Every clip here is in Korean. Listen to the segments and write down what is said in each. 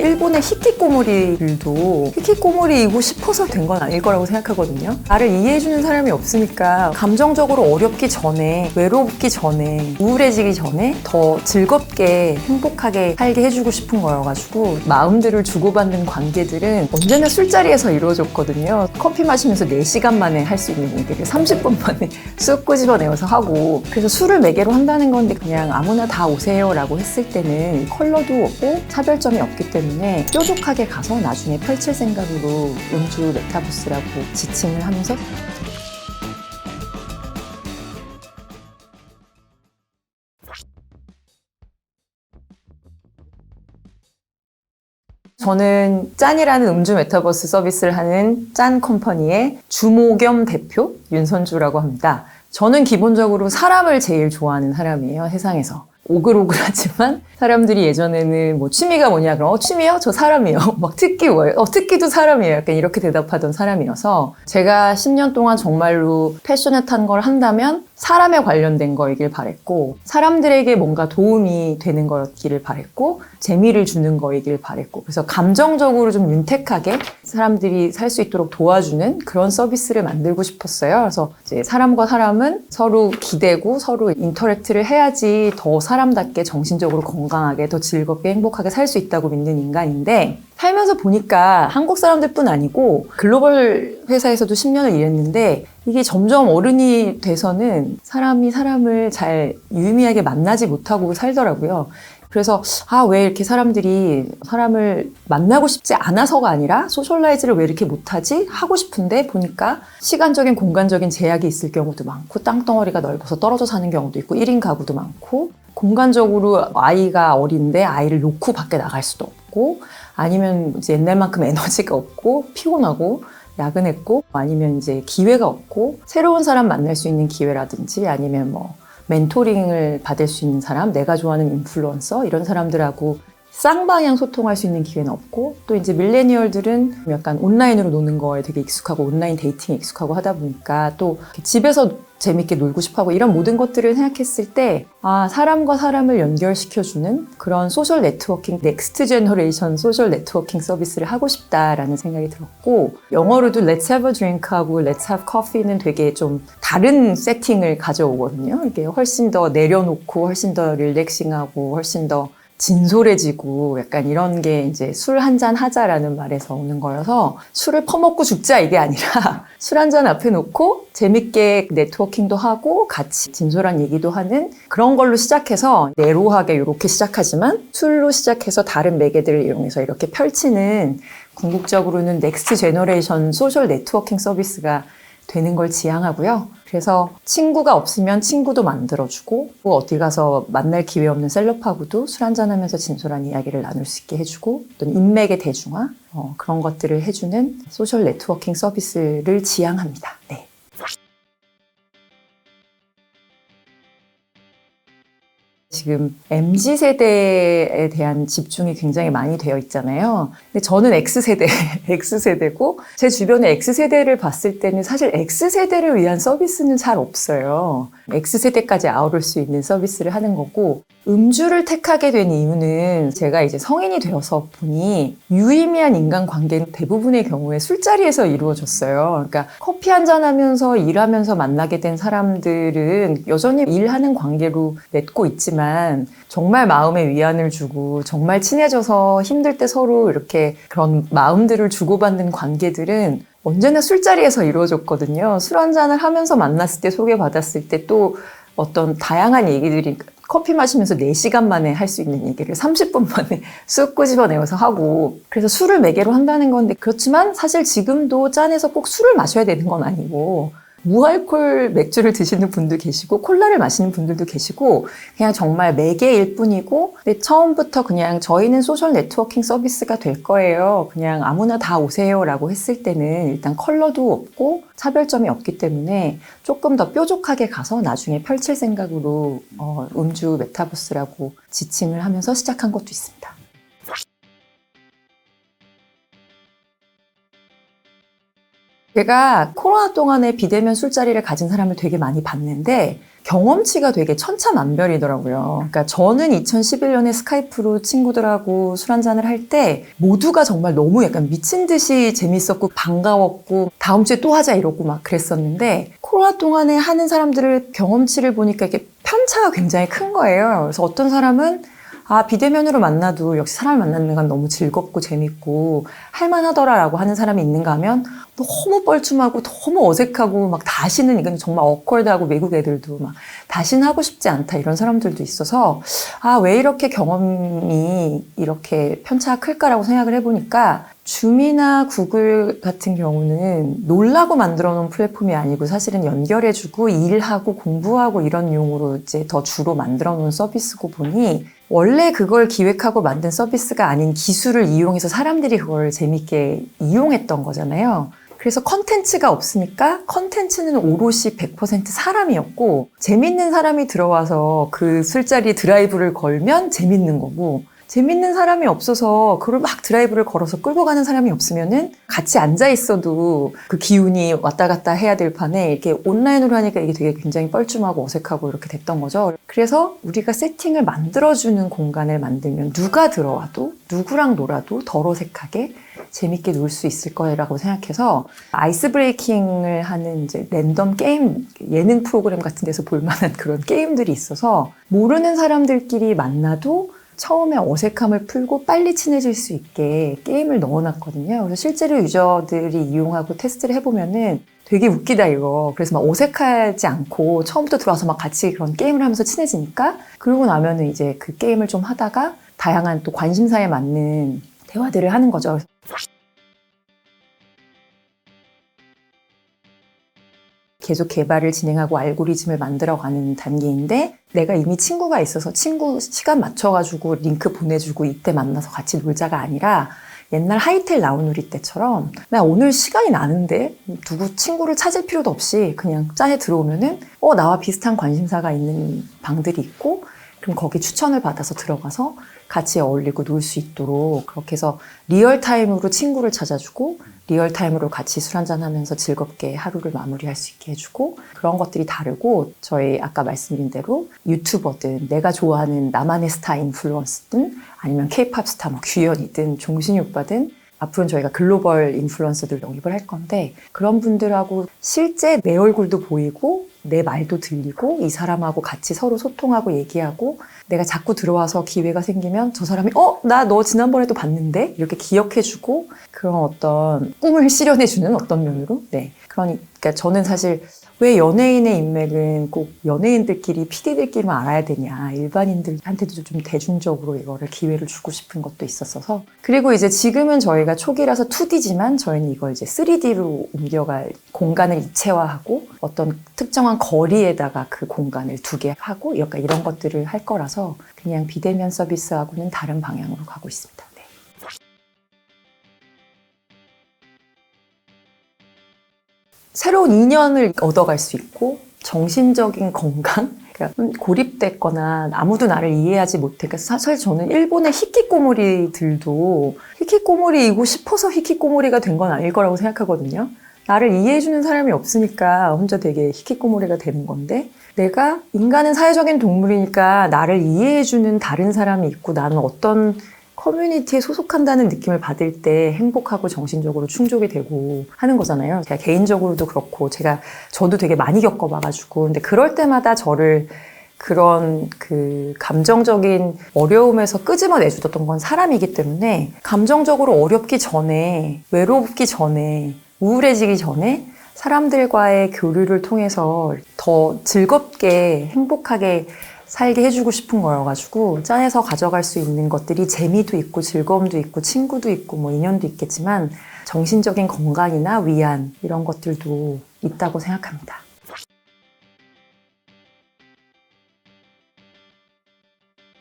일본의 히키코모리들도 히키코모리이고 싶어서 된 건 아닐 거라고 생각하거든요. 나를 이해해주는 사람이 없으니까 감정적으로 어렵기 전에, 외롭기 전에, 우울해지기 전에 더 즐겁게 행복하게 살게 해주고 싶은 거여가지고 마음들을 주고받는 관계들은 언제나 술자리에서 이루어졌거든요. 커피 마시면서 4시간 만에 할 수 있는 얘기를 30분 만에 쑥 끄집어내어서 하고, 그래서 술을 매개로 한다는 건데 그냥 아무나 다 오세요 라고 했을 때는 컬러도 없고 차별점이 없기 때문에 뾰족하게 가서 나중에 펼칠 생각으로 음주 메타버스라고 지칭을 하면서 저는 짠이라는 음주 메타버스 서비스를 하는 짠 컴퍼니의 주모 겸 대표 윤선주라고 합니다. 저는 기본적으로 사람을 제일 좋아하는 사람이에요, 세상에서. 오글오글하지만 사람들이 예전에는 뭐 취미가 뭐냐 그럼 취미요? 저 사람이요. 막 특기 뭐예요? 특기도 사람이에요. 약간 이렇게 대답하던 사람이어서 제가 10년 동안 정말로 패셔넷한 걸 한다면 사람에 관련된 거이길 바랬고, 사람들에게 뭔가 도움이 되는 거였기를 바랬고, 재미를 주는 거이길 바랬고, 그래서 감정적으로 좀 윤택하게 사람들이 살 수 있도록 도와주는 그런 서비스를 만들고 싶었어요. 그래서 이제 사람과 사람은 서로 기대고 서로 인터랙트를 해야지 더 사람답게 정신적으로 건강하게 더 즐겁게 행복하게 살 수 있다고 믿는 인간인데, 살면서 보니까 한국 사람들뿐 아니고 글로벌 회사에서도 10년을 일했는데 이게 점점 어른이 돼서는 사람이 사람을 잘 유의미하게 만나지 못하고 살더라고요. 그래서 왜 이렇게 사람들이 사람을 만나고 싶지 않아서가 아니라 소셜라이즈를 왜 이렇게 못하지? 하고 싶은데 보니까 시간적인 공간적인 제약이 있을 경우도 많고, 땅덩어리가 넓어서 떨어져 사는 경우도 있고, 1인 가구도 많고, 공간적으로 아이가 어린데 아이를 놓고 밖에 나갈 수도 없고, 아니면 이제 옛날만큼 에너지가 없고 피곤하고 야근했고, 아니면 이제 기회가 없고 새로운 사람 만날 수 있는 기회라든지, 아니면 뭐 멘토링을 받을 수 있는 사람, 내가 좋아하는 인플루언서 이런 사람들하고 쌍방향 소통할 수 있는 기회는 없고, 또 이제 밀레니얼들은 약간 온라인으로 노는 거에 되게 익숙하고 온라인 데이팅에 익숙하고 하다 보니까 또 집에서 재밌게 놀고 싶어하고, 이런 모든 것들을 생각했을 때 사람과 사람을 연결시켜주는 그런 소셜 네트워킹, 넥스트 제너레이션 소셜 네트워킹 서비스를 하고 싶다라는 생각이 들었고, 영어로도 Let's have a drink하고 Let's have coffee는 되게 좀 다른 세팅을 가져오거든요. 이게 훨씬 더 내려놓고 훨씬 더 릴렉싱하고 훨씬 더 진솔해지고, 약간 이런 게 이제 술 한잔 하자라는 말에서 오는 거여서 술을 퍼먹고 죽자 이게 아니라 술 한잔 앞에 놓고 재밌게 네트워킹도 하고 같이 진솔한 얘기도 하는 그런 걸로 시작해서, 내로하게 이렇게 시작하지만 술로 시작해서 다른 매개들을 이용해서 이렇게 펼치는, 궁극적으로는 넥스트 제너레이션 소셜 네트워킹 서비스가 되는 걸 지향하고요. 그래서 친구가 없으면 친구도 만들어주고, 어디 가서 만날 기회 없는 셀럽하고도 술 한잔하면서 진솔한 이야기를 나눌 수 있게 해주고, 어떤 인맥의 대중화, 그런 것들을 해주는 소셜 네트워킹 서비스를 지향합니다. 네. 지금 MZ세대에 대한 집중이 굉장히 많이 되어 있잖아요. 근데 저는 X세대고, 제 주변에 X세대를 봤을 때는 사실 X세대를 위한 서비스는 잘 없어요. X세대까지 아우를 수 있는 서비스를 하는 거고, 음주를 택하게 된 이유는 제가 이제 성인이 되어서 보니 유의미한 인간관계는 대부분의 경우에 술자리에서 이루어졌어요. 그러니까 커피 한잔 하면서 일하면서 만나게 된 사람들은 여전히 일하는 관계로 맺고 있지만, 정말 마음의 위안을 주고 정말 친해져서 힘들 때 서로 이렇게 그런 마음들을 주고받는 관계들은 언제나 술자리에서 이루어졌거든요. 술 한잔을 하면서 만났을 때, 소개받았을 때 또 어떤 다양한 얘기들이, 커피 마시면서 4시간 만에 할 수 있는 얘기를 30분 만에 쑥 끄집어내어서 하고, 그래서 술을 매개로 한다는 건데, 그렇지만 사실 지금도 짠에서 꼭 술을 마셔야 되는 건 아니고, 무알콜 맥주를 드시는 분도 계시고 콜라를 마시는 분들도 계시고, 그냥 정말 매개일 뿐이고, 근데 처음부터 그냥 저희는 소셜 네트워킹 서비스가 될 거예요, 그냥 아무나 다 오세요 라고 했을 때는 일단 컬러도 없고 차별점이 없기 때문에 조금 더 뾰족하게 가서 나중에 펼칠 생각으로 음주 메타버스라고 지칭을 하면서 시작한 것도 있습니다. 제가 코로나 동안에 비대면 술자리를 가진 사람을 되게 많이 봤는데, 경험치가 되게 천차만별이더라고요. 그러니까 저는 2011년에 스카이프로 친구들하고 술 한잔을 할 때 모두가 정말 너무 약간 미친 듯이 재밌었고 반가웠고 다음 주에 또 하자 이러고 막 그랬었는데 코로나 동안에 하는 사람들의 경험치를 보니까 이게 편차가 굉장히 큰 거예요. 그래서 어떤 사람은 비대면으로 만나도 역시 사람을 만나는 건 너무 즐겁고 재밌고 할만하더라라고 하는 사람이 있는가 하면 너무 뻘쭘하고 너무 어색하고 막 다시는 이건 정말 어컬드하고 외국 애들도 막 다시는 하고 싶지 않다 이런 사람들도 있어서 왜 이렇게 경험이 이렇게 편차가 클까라고 생각을 해보니까 줌이나 구글 같은 경우는 놀라고 만들어 놓은 플랫폼이 아니고 사실은 연결해주고 일하고 공부하고 이런 용으로 이제 더 주로 만들어 놓은 서비스고 보니 원래 그걸 기획하고 만든 서비스가 아닌 기술을 이용해서 사람들이 그걸 재밌게 이용했던 거잖아요. 그래서 컨텐츠가 없으니까 컨텐츠는 오롯이 100% 사람이었고 재밌는 사람이 들어와서 그 술자리에 드라이브를 걸면 재밌는 거고 재밌는 사람이 없어서 그걸 막 드라이브를 걸어서 끌고 가는 사람이 없으면은 같이 앉아 있어도 그 기운이 왔다 갔다 해야 될 판에 이렇게 온라인으로 하니까 이게 되게 굉장히 뻘쭘하고 어색하고 이렇게 됐던 거죠. 그래서 우리가 세팅을 만들어주는 공간을 만들면 누가 들어와도 누구랑 놀아도 덜 어색하게 재밌게 놀 수 있을 거라고 생각해서 아이스 브레이킹을 하는 이제 랜덤 게임 예능 프로그램 같은 데서 볼 만한 그런 게임들이 있어서 모르는 사람들끼리 만나도 처음에 어색함을 풀고 빨리 친해질 수 있게 게임을 넣어놨거든요. 그래서 실제로 유저들이 이용하고 테스트를 해보면은 되게 웃기다 이거. 그래서 막 어색하지 않고 처음부터 들어와서 막 같이 그런 게임을 하면서 친해지니까 그러고 나면은 이제 그 게임을 좀 하다가 다양한 또 관심사에 맞는 대화들을 하는 거죠. 계속 개발을 진행하고 알고리즘을 만들어가는 단계인데 내가 이미 친구가 있어서 친구 시간 맞춰가지고 링크 보내주고 이때 만나서 같이 놀자가 아니라 옛날 하이텔 나우누리 때처럼 나 오늘 시간이 나는데 누구 친구를 찾을 필요도 없이 그냥 짠에 들어오면은 나와 비슷한 관심사가 있는 방들이 있고 그럼 거기 추천을 받아서 들어가서 같이 어울리고 놀 수 있도록 그렇게 해서 리얼타임으로 친구를 찾아주고 리얼타임으로 같이 술 한잔하면서 즐겁게 하루를 마무리할 수 있게 해주고 그런 것들이 다르고 저희 아까 말씀드린 대로 유튜버든 내가 좋아하는 나만의 스타 인플루언서든 아니면 케이팝 스타 뭐 규현이든 종신이 오빠든 앞으로는 저희가 글로벌 인플루언서들 영입을 할 건데 그런 분들하고 실제 내 얼굴도 보이고 내 말도 들리고 이 사람하고 같이 서로 소통하고 얘기하고 내가 자꾸 들어와서 기회가 생기면 저 사람이 나 너 지난번에도 봤는데 이렇게 기억해주고 그런 어떤 꿈을 실현해주는 어떤 면으로 그러니까 저는 사실 왜 연예인의 인맥은 꼭 연예인들끼리 PD들끼리만 알아야 되냐 일반인들한테도 좀 대중적으로 이거를 기회를 주고 싶은 것도 있었어서 그리고 이제 지금은 저희가 초기라서 2D지만 저희는 이걸 이제 3D로 옮겨갈 공간을 이체화하고 어떤 특정한 거리에다가 그 공간을 두게 하고 약간 이런 것들을 할 거라서 그냥 비대면 서비스하고는 다른 방향으로 가고 있습니다. 새로운 인연을 얻어갈 수 있고 정신적인 건강 그러니까 고립됐거나 아무도 나를 이해하지 못해 사실 저는 일본의 히키코모리들도 히키코모리이고 싶어서 히키코모리가 된 건 아닐 거라고 생각하거든요. 나를 이해해주는 사람이 없으니까 혼자 되게 히키코모리가 되는 건데 내가 인간은 사회적인 동물이니까 나를 이해해주는 다른 사람이 있고 나는 어떤 커뮤니티에 소속한다는 느낌을 받을 때 행복하고 정신적으로 충족이 되고 하는 거잖아요. 제가 개인적으로도 그렇고 저도 되게 많이 겪어봐가지고 근데 그럴 때마다 저를 그런 그 감정적인 어려움에서 끄집어내주던 건 사람이기 때문에 감정적으로 어렵기 전에 외롭기 전에 우울해지기 전에 사람들과의 교류를 통해서 더 즐겁게 행복하게 살게 해주고 싶은 거여가지고 짠에서 가져갈 수 있는 것들이 재미도 있고 즐거움도 있고 친구도 있고 뭐 인연도 있겠지만 정신적인 건강이나 위안 이런 것들도 있다고 생각합니다.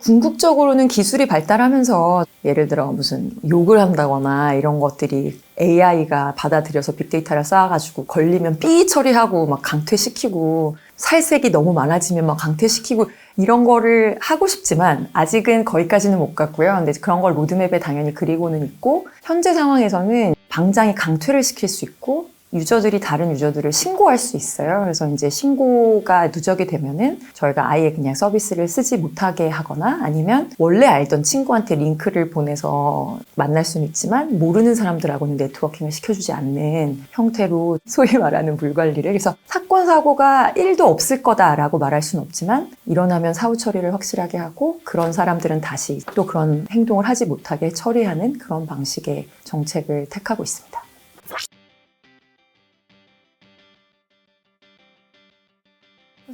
궁극적으로는 기술이 발달하면서 예를 들어 무슨 욕을 한다거나 이런 것들이 AI가 받아들여서 빅데이터를 쌓아가지고 걸리면 삐 처리하고 막 강퇴시키고 살색이 너무 많아지면 막 강퇴시키고 이런 거를 하고 싶지만 아직은 거기까지는 못 갔고요. 근데 그런 걸 로드맵에 당연히 그리고는 있고 현재 상황에서는 방장이 강퇴를 시킬 수 있고 유저들이 다른 유저들을 신고할 수 있어요. 그래서 이제 신고가 누적이 되면은 저희가 아예 그냥 서비스를 쓰지 못하게 하거나 아니면 원래 알던 친구한테 링크를 보내서 만날 수는 있지만 모르는 사람들하고는 네트워킹을 시켜주지 않는 형태로 소위 말하는 불관리를, 그래서 사건 사고가 1도 없을 거다라고 말할 수는 없지만 일어나면 사후 처리를 확실하게 하고 그런 사람들은 다시 또 그런 행동을 하지 못하게 처리하는 그런 방식의 정책을 택하고 있습니다.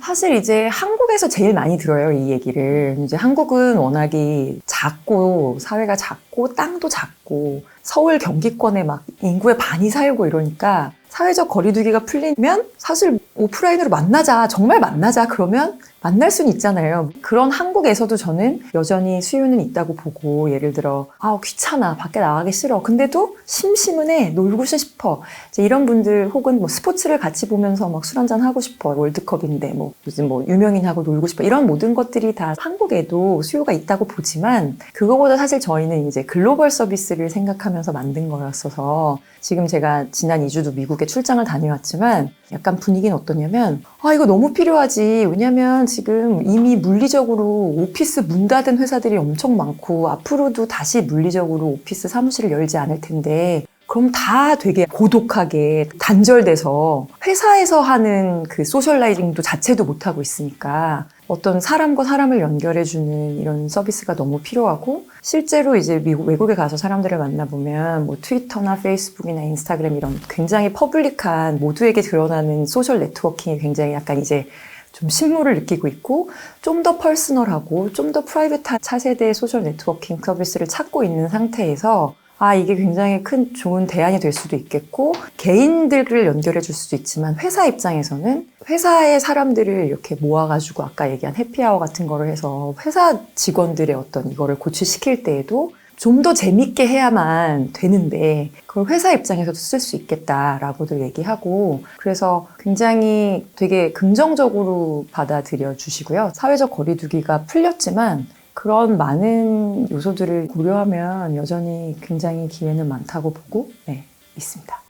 사실 이제 한국에서 제일 많이 들어요, 이 얘기를. 이제 한국은 워낙이 작고, 사회가 작고, 땅도 작고, 서울 경기권에 막 인구의 반이 살고 이러니까 사회적 거리두기가 풀리면 사실 오프라인으로 만나자, 정말 만나자 그러면 만날 수는 있잖아요. 그런 한국에서도 저는 여전히 수요는 있다고 보고, 예를 들어 귀찮아, 밖에 나가기 싫어, 근데도 심심은 해, 놀고 싶어, 이제 이런 분들, 혹은 뭐 스포츠를 같이 보면서 막 술 한잔 하고 싶어, 월드컵인데 뭐 요즘 뭐 유명인하고 놀고 싶어, 이런 모든 것들이 다 한국에도 수요가 있다고 보지만 그거보다 사실 저희는 이제 글로벌 서비스를 생각하면서 만든 거였어서, 지금 제가 지난 2주도 미국에 출장을 다녀왔지만 약간 분위기는 어떠냐면 이거 너무 필요하지. 왜냐면 지금 이미 물리적으로 오피스 문 닫은 회사들이 엄청 많고 앞으로도 다시 물리적으로 오피스 사무실을 열지 않을 텐데 그럼 다 되게 고독하게 단절돼서 회사에서 하는 그 소셜라이징도 자체도 못하고 있으니까 어떤 사람과 사람을 연결해주는 이런 서비스가 너무 필요하고, 실제로 이제 외국에 가서 사람들을 만나보면 뭐 트위터나 페이스북이나 인스타그램 이런 굉장히 퍼블릭한 모두에게 드러나는 소셜 네트워킹이 굉장히 약간 이제 좀 신물을 느끼고 있고, 좀 더 퍼스널하고 좀 더 프라이빗한 차세대 소셜 네트워킹 서비스를 찾고 있는 상태에서 이게 굉장히 큰 좋은 대안이 될 수도 있겠고, 개인들을 연결해 줄 수도 있지만 회사 입장에서는 회사의 사람들을 이렇게 모아가지고 아까 얘기한 해피아워 같은 거를 해서 회사 직원들의 어떤 이거를 고취시킬 때에도 좀 더 재밌게 해야만 되는데 그걸 회사 입장에서도 쓸 수 있겠다라고도 얘기하고, 그래서 굉장히 되게 긍정적으로 받아들여 주시고요. 사회적 거리두기가 풀렸지만 그런 많은 요소들을 고려하면 여전히 굉장히 기회는 많다고 보고 있습니다.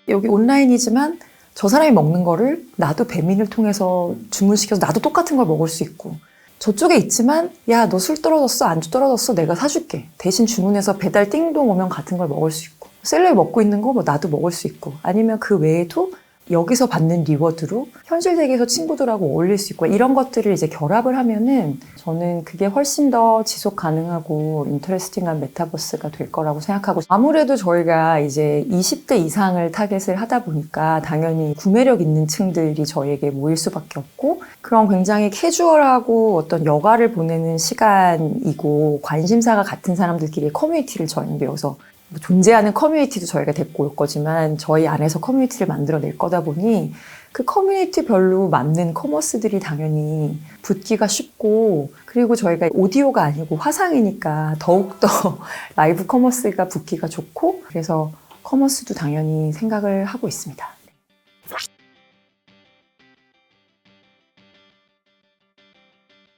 여기 온라인이지만 저 사람이 먹는 거를 나도 배민을 통해서 주문시켜서 나도 똑같은 걸 먹을 수 있고, 저쪽에 있지만 야, 너 술 떨어졌어, 안주 떨어졌어, 내가 사줄게, 대신 주문해서 배달 띵동 오면 같은 걸 먹을 수 있고, 셀러리 먹고 있는 거 뭐 나도 먹을 수 있고, 아니면 그 외에도 여기서 받는 리워드로 현실 세계에서 친구들하고 어울릴 수 있고, 이런 것들을 이제 결합을 하면은 저는 그게 훨씬 더 지속 가능하고 인터레스팅한 메타버스가 될 거라고 생각하고, 아무래도 저희가 이제 20대 이상을 타겟을 하다 보니까 당연히 구매력 있는 층들이 저에게 모일 수밖에 없고, 그런 굉장히 캐주얼하고 어떤 여가를 보내는 시간이고 관심사가 같은 사람들끼리 커뮤니티를 저희는 배워서 존재하는 커뮤니티도 저희가 데리고 올 거지만 저희 안에서 커뮤니티를 만들어낼 거다 보니 그 커뮤니티별로 맞는 커머스들이 당연히 붙기가 쉽고, 그리고 저희가 오디오가 아니고 화상이니까 더욱더 라이브 커머스가 붙기가 좋고, 그래서 커머스도 당연히 생각을 하고 있습니다.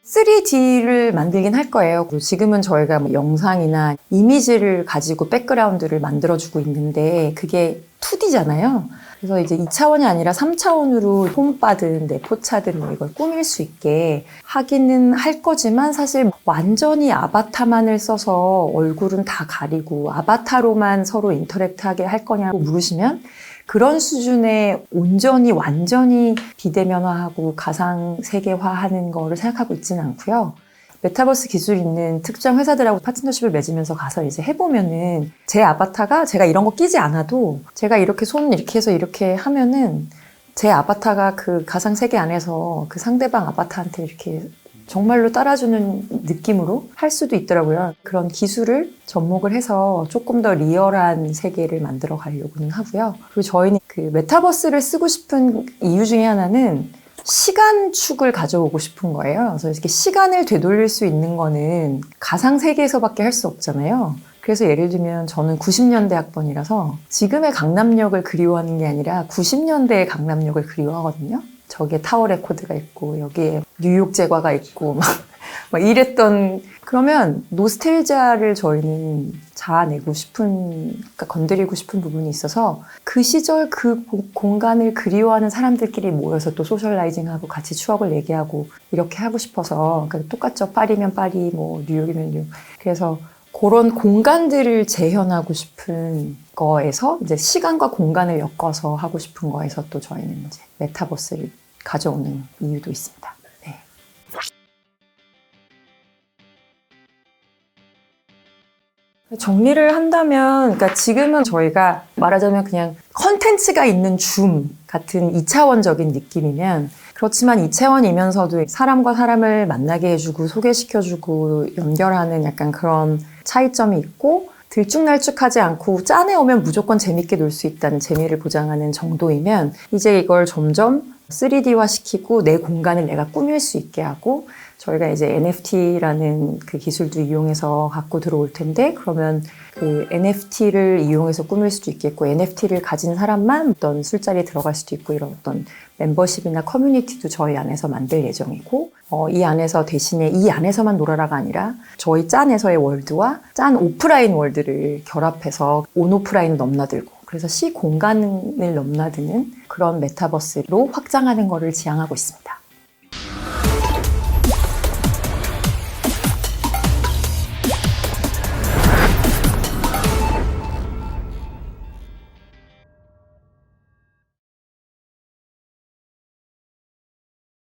3D를 만들긴 할 거예요. 지금은 저희가 뭐 영상이나 이미지를 가지고 백그라운드를 만들어주고 있는데 그게 2D잖아요. 그래서 이제 2차원이 아니라 3차원으로 홈바든 내 포차든 뭐 이걸 꾸밀 수 있게 하기는 할 거지만, 사실 완전히 아바타만을 써서 얼굴은 다 가리고 아바타로만 서로 인터랙트하게 할 거냐고 물으시면 그런 수준의 온전히 완전히 비대면화하고 가상 세계화하는 거를 생각하고 있지는 않고요. 메타버스 기술 있는 특정 회사들하고 파트너십을 맺으면서 가서 이제 해보면은 제 아바타가 제가 이런 거 끼지 않아도 제가 이렇게 손 이렇게 해서 이렇게 하면은 제 아바타가 그 가상 세계 안에서 그 상대방 아바타한테 이렇게 정말로 따라주는 느낌으로 할 수도 있더라고요. 그런 기술을 접목을 해서 조금 더 리얼한 세계를 만들어 가려고는 하고요. 그리고 저희는 그 메타버스를 쓰고 싶은 이유 중에 하나는 시간축을 가져오고 싶은 거예요. 그래서 이렇게 시간을 되돌릴 수 있는 거는 가상 세계에서밖에 할 수 없잖아요. 그래서 예를 들면 저는 90년대 학번이라서 지금의 강남역을 그리워하는 게 아니라 90년대의 강남역을 그리워하거든요. 저기에 타워 레코드가 있고 여기에 뉴욕 제과가 있고 막 막 이랬던, 그러면 노스텔지아를 저희는 자아내고 싶은, 그러니까 건드리고 싶은 부분이 있어서 그 시절 그 공간을 그리워하는 사람들끼리 모여서 또 소셜라이징하고 같이 추억을 얘기하고 이렇게 하고 싶어서. 그러니까 똑같죠. 파리면 파리, 뭐 뉴욕이면 뉴욕. 그래서 그런 공간들을 재현하고 싶은 거에서 이제 시간과 공간을 엮어서 하고 싶은 거에서 또 저희는 이제 메타버스를 가져오는 이유도 있습니다. 네. 정리를 한다면, 그러니까 지금은 저희가 말하자면 그냥 컨텐츠가 있는 줌 같은 2차원적인 느낌이면, 그렇지만 2차원이면서도 사람과 사람을 만나게 해주고 소개시켜주고 연결하는 약간 그런 차이점이 있고, 들쭉날쭉하지 않고 짠에 오면 무조건 재밌게 놀 수 있다는 재미를 보장하는 정도이면, 이제 이걸 점점 3D화 시키고 내 공간을 내가 꾸밀 수 있게 하고, 저희가 이제 NFT라는 그 기술도 이용해서 갖고 들어올 텐데, 그러면 그 NFT를 이용해서 꾸밀 수도 있겠고, NFT를 가진 사람만 어떤 술자리에 들어갈 수도 있고, 이런 어떤 멤버십이나 커뮤니티도 저희 안에서 만들 예정이고, 이 안에서 대신에 이 안에서만 놀아라가 아니라 저희 짠에서의 월드와 짠 오프라인 월드를 결합해서 온 오프라인을 넘나들고, 그래서 시 공간을 넘나드는 그런 메타버스로 확장하는 것을 지향하고 있습니다.